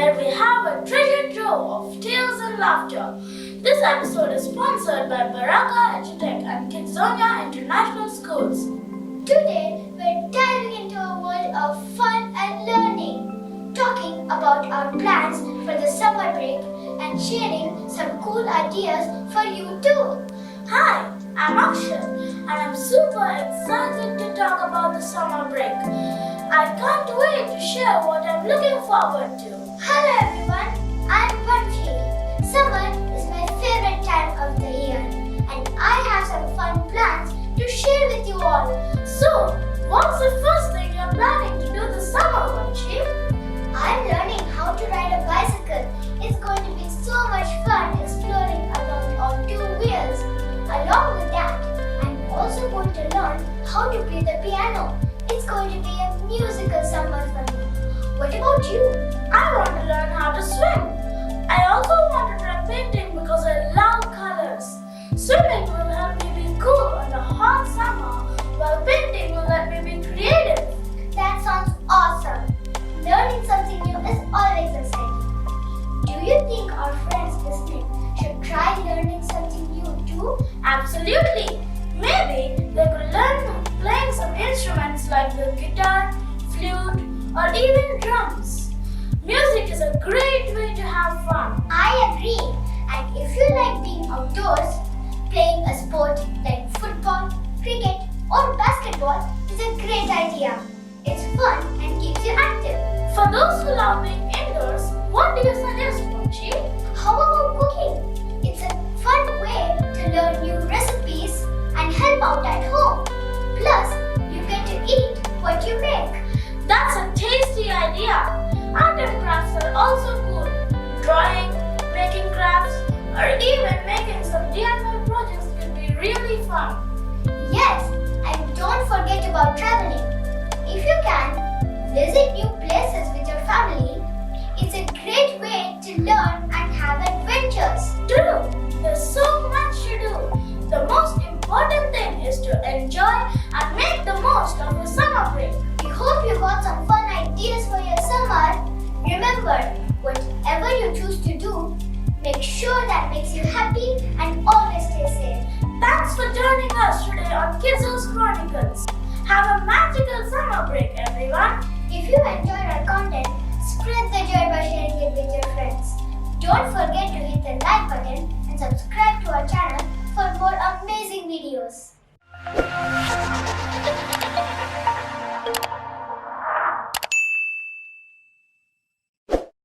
where we have a treasure trove of tales and laughter. This episode is sponsored by Baraka Edutech and Kidzos International Schools. Today, we're diving into a world of fun and learning, talking about our plans for the summer break and sharing some cool ideas for you too. Hi, I'm Akshay and I'm super excited to talk about the summer break. I can't wait to share what I'm looking forward to. Hello everyone, I'm Vanshi. Summer is my favorite time of the year and I have some fun plans to share with you all. So, what's the first thing you're planning to do this summer, Vanshi? I'm learning how to ride a bicycle. It's going to be so much fun exploring around on two wheels. Along with that, I'm also going to learn how to play the piano. It's going to be a musical summer for me. What about you? I want to learn how to swim. I also want to try painting because I love colors. Swimming will help me be cool in the hot summer, while painting will let me be creative. That sounds awesome. Learning something new is always exciting. Do you think our friends listening should try learning something new too? Absolutely. Maybe they could learn playing some instruments like the guitar, flute, or even drums. Music is a great way to have fun. I agree. And if you like being outdoors, playing a sport like football, cricket, or basketball is a great idea. It's fun and keeps you active. For those who love being indoors, what do you suggest, Mochi? How about cooking? It's a fun way to learn new recipes and help out at home. Plus, you get to eat what you make. That's a tasty idea. Art and crafts are also cool. Drawing, making crafts, or even making some DIY projects can be really fun. Yes, and don't forget about traveling. If you can, visit new places with your family. It's a great way to learn and have adventures. True, there's so much to do. The most important thing is to enjoy and make the most of the summer break. We hope you got some fun ideas for your summer. Remember, whatever you choose to do, make sure that makes you happy and always stay safe. Thanks for joining us today on Kidzos Chronicles. Have a magical summer break, everyone. If you enjoyed our content, spread the joy by sharing